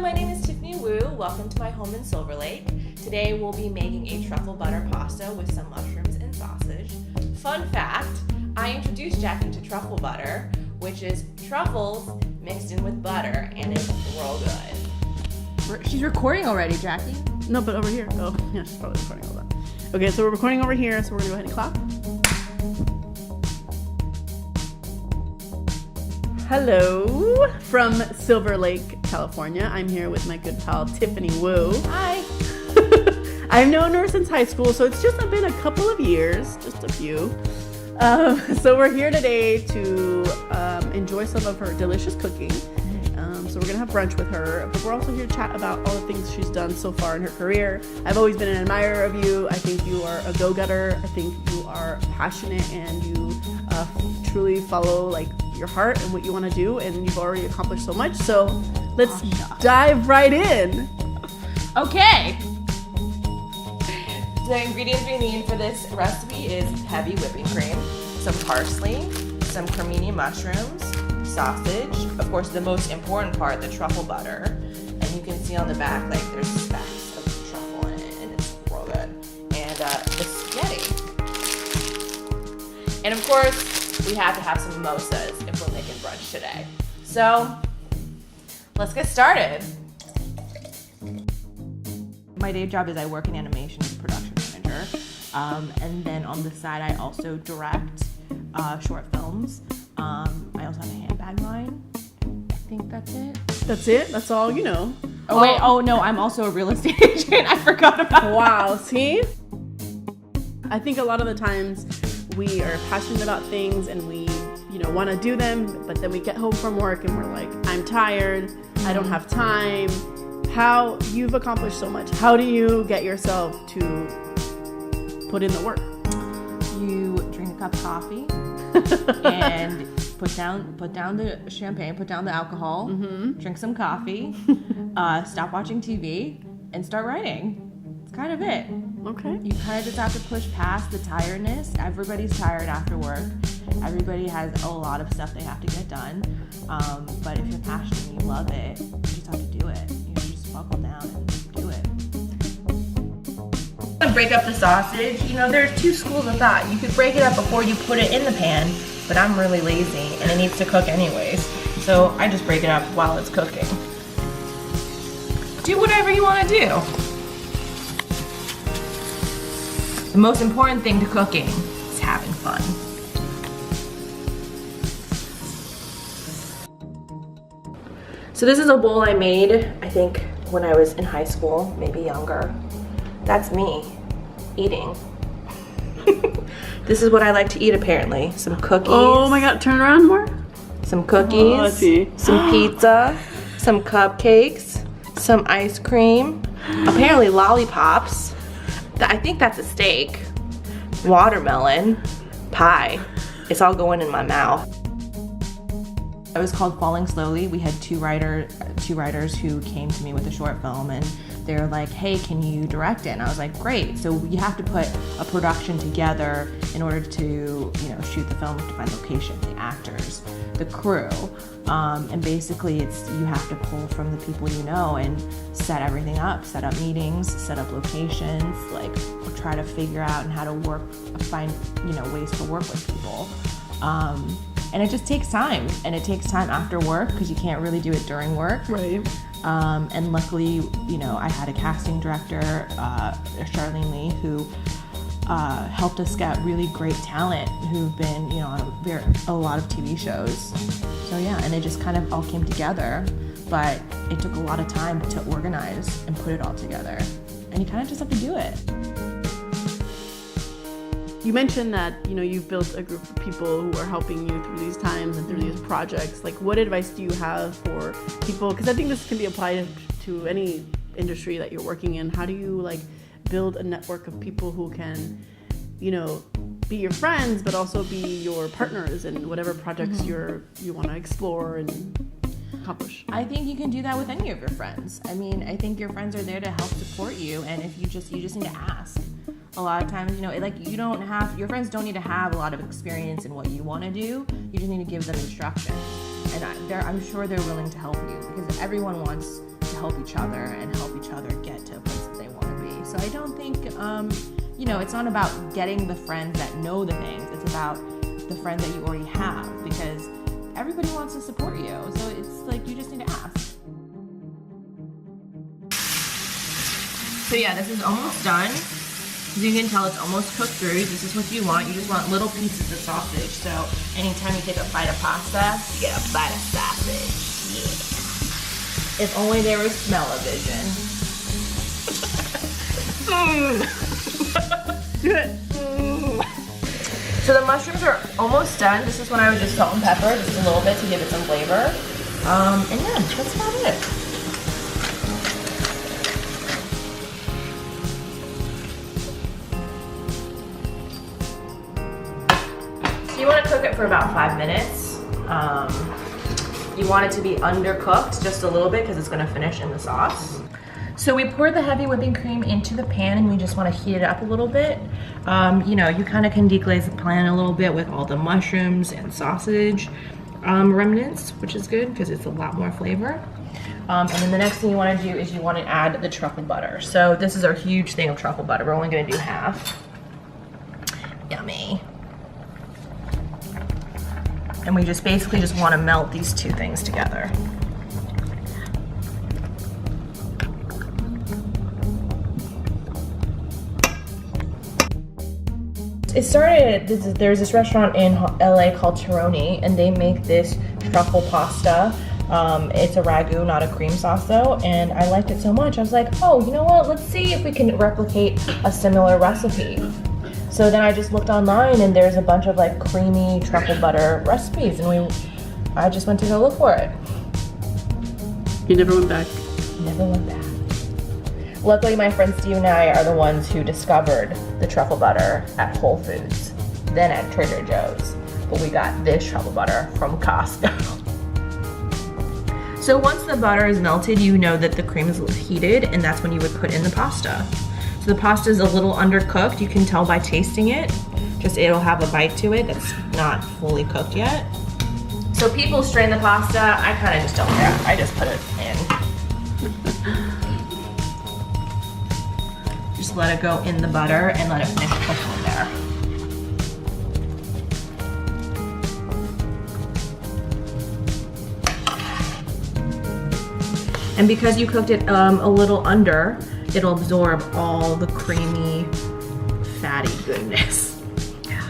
my name is Tiff Wu. Welcome to my home in Silver Lake. Today we'll be making a truffle butter pasta with some mushrooms and sausage. Fun fact, I introduced Jackie to truffle butter, which is truffles mixed in with butter, and it's real good. She's recording already, Jackie. No, but over here. Oh, yeah, she's probably recording all that. Okay, so we're recording over here, so we're gonna go ahead and clap. Hello from Silver Lake, California. I'm here with my good pal Tiffany Wu. Hi. I've known her since high school, so it's just been a couple of years, just a few. So we're here today to enjoy some of her delicious cooking. So we're gonna have brunch with her, but we're also here to chat about all the things she's done so far in her career. I've always been an admirer of you. I think you are a go-getter. I think you are passionate and you truly follow like your heart and what you want to do, and you've already accomplished so much. So let's dive right in. Okay. The ingredients we need for this recipe is heavy whipping cream, some parsley, some cremini mushrooms, sausage, of course the most important part, the truffle butter, and you can see on the back like there's specks of truffle in it, and it's real good, and the spaghetti, and of course we have to have some mimosas if we're making brunch today. So let's get started. My day job is I work in animation as a production manager, and then on the side I also direct short films. I also have a handbag line. I think that's it. That's it? That's all you know? Oh, wait. Oh, no. I'm also a real estate agent. I forgot about that. Wow. See? I think a lot of the times we are passionate about things and we, want to do them, but then we get home from work and we're like, I'm tired. I don't have time. How you've accomplished so much. How do you get yourself to put in the work? You drink a cup of coffee. And put down the champagne, put down the alcohol, drink some coffee, stop watching TV, and start writing. It's kind of it. Okay. You kind of just have to push past the tiredness. Everybody's tired after work. Everybody has a lot of stuff they have to get done. But if you're passionate and you love it, you just have to do it. You just buckle down and do it. Break up the sausage. There's two schools of thought. You could break it up before you put it in the pan, but I'm really lazy and it needs to cook anyways. So I just break it up while it's cooking. Do whatever you want to do. The most important thing to cooking is having fun. So this is a bowl I made, I think, when I was in high school, maybe younger. That's me eating. This is what I like to eat apparently. Some cookies. Oh my god, turn around more. Some cookies. Oh, let's see. Some pizza. Some cupcakes. Some ice cream. Apparently lollipops. I think that's a steak. Watermelon. Pie. It's all going in my mouth. It was called Falling Slowly. We had two writers who came to me with a short film, and they were like, hey, can you direct it? And I was like, great. So you have to put a production together in order to, shoot the film, to find location, the actors, the crew. And basically you have to pull from the people you know and set everything up, set up meetings, set up locations, like try to figure out how to find, ways to work with people. And it just takes time, and it takes time after work because you can't really do it during work. Right. And luckily, I had a casting director, Charlene Lee, who helped us get really great talent who've been, on a lot of TV shows. So yeah, and it just kind of all came together, but it took a lot of time to organize and put it all together. And you kind of just have to do it. You mentioned that, you've built a group of people who are helping you through these times and through these projects. Like, what advice do you have for people? Because I think this can be applied to any industry that you're working in. How do you, build a network of people who can, be your friends, but also be your partners in whatever projects you want to explore and accomplish? I think you can do that with any of your friends. I mean, I think your friends are there to help support you, and if you just need to ask. A lot of times, your friends don't need to have a lot of experience in what you want to do. You just need to give them instruction. And I'm sure they're willing to help you because everyone wants to help each other and help each other get to a place that they want to be. So I don't think, you know, it's not about getting the friends that know the things. It's about the friends that you already have, because everybody wants to support you. So it's like, you just need to ask. So yeah, this is almost done. As you can tell, it's almost cooked through. This is what you want. You just want little pieces of sausage. So anytime you take a bite of pasta, you get a bite of sausage. Yeah. If only there was smell-o-vision. So the mushrooms are almost done. This is when I would just salt and pepper just a little bit to give it some flavor. And yeah, that's about it. You want to cook it for about 5 minutes. You want it to be undercooked just a little bit because it's going to finish in the sauce. So we pour the heavy whipping cream into the pan and we just want to heat it up a little bit. You know, you kind of can deglaze the pan a little bit with all the mushrooms and sausage remnants, which is good because it's a lot more flavor. And then the next thing you want to do is you want to add the truffle butter. So this is our huge thing of truffle butter. We're only going to do half. Yummy. And we just basically just want to melt these two things together. It started, there's this restaurant in LA called Tironi, and they make this truffle pasta. It's a ragu, not a cream sauce though, and I liked it so much. I was like, oh, you know what? Let's see if we can replicate a similar recipe. So then I just looked online and there's a bunch of like creamy truffle butter recipes, and I just went to go look for it. You never went back? Never went back. Luckily my friend Steve and I are the ones who discovered the truffle butter at Whole Foods, then at Trader Joe's. But we got this truffle butter from Costco. So once the butter is melted, you know that the cream is heated, and that's when you would put in the pasta. So the pasta is a little undercooked. You can tell by tasting it. Just it'll have a bite to it that's not fully cooked yet. So people strain the pasta. I kind of just don't care. I just put it in. Just let it go in the butter and let it finish cooking in there. And because you cooked it a little under, it'll absorb all the creamy, fatty goodness. Yeah.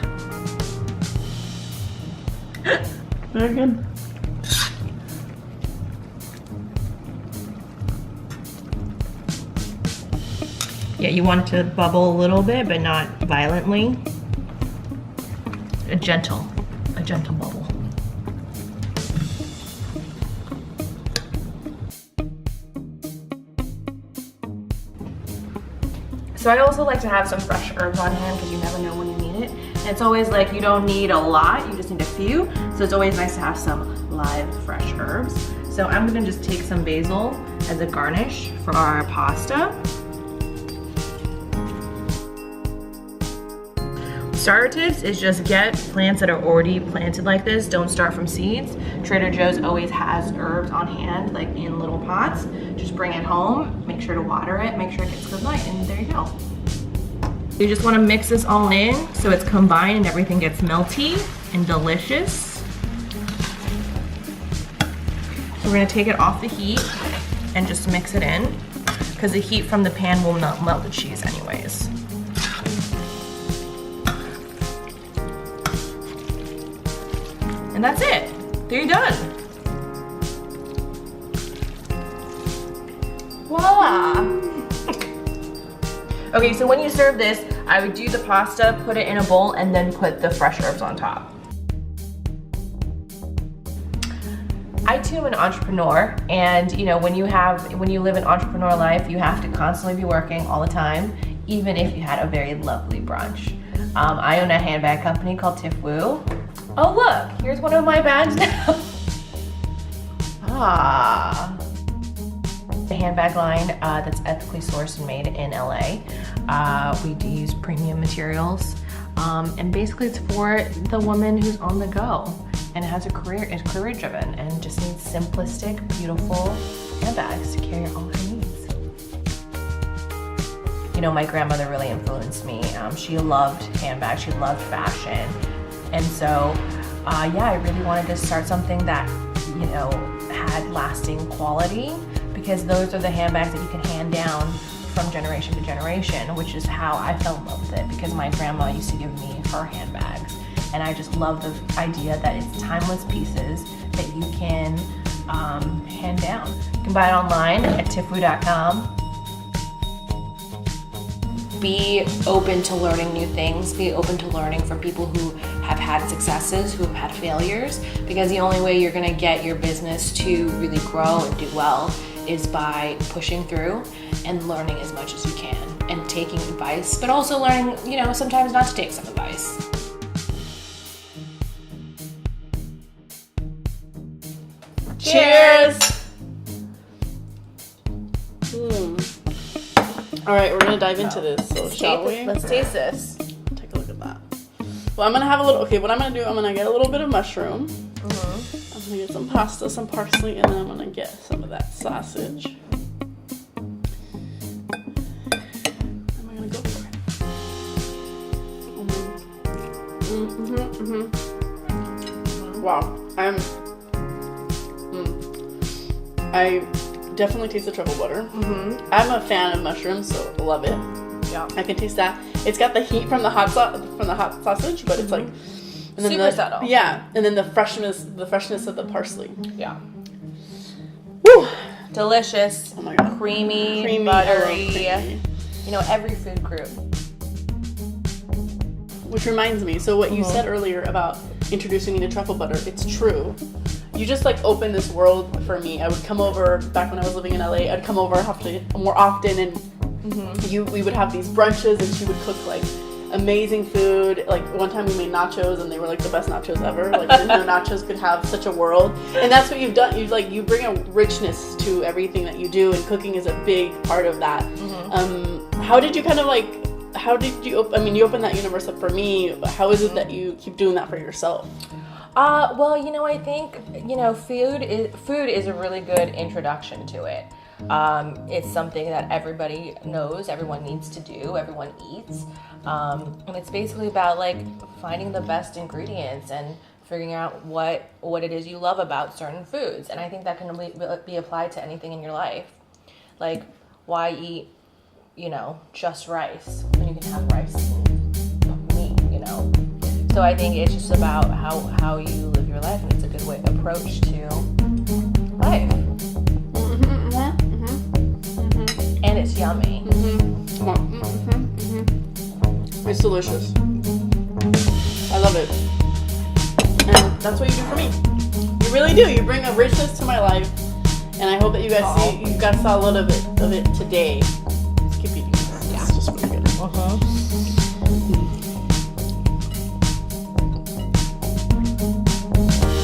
Very good. Yeah, you want it to bubble a little bit, but not violently. A gentle bubble. So I also like to have some fresh herbs on hand because you never know when you need it. And it's always like you don't need a lot, you just need a few. So it's always nice to have some live fresh herbs. So I'm gonna just take some basil as a garnish for our pasta. Starter tips is just get plants that are already planted like this. Don't start from seeds. Trader Joe's always has herbs on hand, like in little pots. Just bring it home, make sure to water it, make sure it gets good light, and there you go. You just want to mix this all in so it's combined and everything gets melty and delicious. So we're gonna take it off the heat and just mix it in because the heat from the pan will melt the cheese anyways. And that's it. There you're done. Voila. Okay, so when you serve this, I would do the pasta, put it in a bowl, and then put the fresh herbs on top. I too am an entrepreneur, and you know, when you live an entrepreneur life, you have to constantly be working all the time, even if you had a very lovely brunch. I own a handbag company called Tiff Wu. Oh look, here's one of my bags now. A handbag line that's ethically sourced and made in LA. We do use premium materials, and basically it's for the woman who's on the go and has a career, is career driven, and just needs simplistic, beautiful handbags to carry all her needs. You know, my grandmother really influenced me. She loved handbags, she loved fashion. And so, yeah, I really wanted to start something that, you know, had lasting quality, because those are the handbags that you can hand down from generation to generation, which is how I fell in love with it, because my grandma used to give me her handbags. And I just love the idea that it's timeless pieces that you can hand down. You can buy it online at tiffwu.com. Be open to learning new things. Be open to learning from people who have had successes, who have had failures, because the only way you're gonna get your business to really grow and do well is by pushing through and learning as much as you can and taking advice, but also learning, you know, sometimes not to take some advice. Cheers! All right, we're gonna dive into this. So shall we? Let's taste this. Take a look at that. Well, I'm gonna have a little. Okay, what I'm gonna do? I'm gonna get a little bit of mushroom. I'm gonna get some pasta, some parsley, and then I'm gonna get some of that sausage. Am I gonna go for it? Wow, I definitely taste the truffle butter. I'm a fan of mushrooms, so I love it. Yeah, I can taste that. It's got the heat from the hot sausage, but it's like, and then super subtle. Yeah, and then the freshness of the parsley. Yeah. Woo! Delicious. Oh my god. Creamy, buttery. Creamy. You know, every food group. Which reminds me, so what you said earlier about introducing me to truffle butter, it's true. You just like opened this world for me. I would come over back when I was living in LA. I'd come over more often, and we would have these brunches, and she would cook like amazing food. Like one time we made nachos, and they were like the best nachos ever. Like no nachos could have such a world, and that's what you've done. You bring a richness to everything that you do, and cooking is a big part of that. How did you you open that universe up for me? How is it that you keep doing that for yourself? Well, you know, I think, you know, food is a really good introduction to it. It's something that everybody knows, everyone needs to do, everyone eats. And it's basically about like finding the best ingredients and figuring out what it is you love about certain foods. And I think that can be applied to anything in your life. Like, why eat, you know, just rice when you can have rice and meat, you know? So I think it's just about how you live your life, and it's a good approach to life. And it's yummy. It's delicious. I love it. And that's what you do for me. You really do. You bring a richness to my life, and I hope that you guys saw a little bit of it today. Let's keep eating this. Yeah. It's just really good.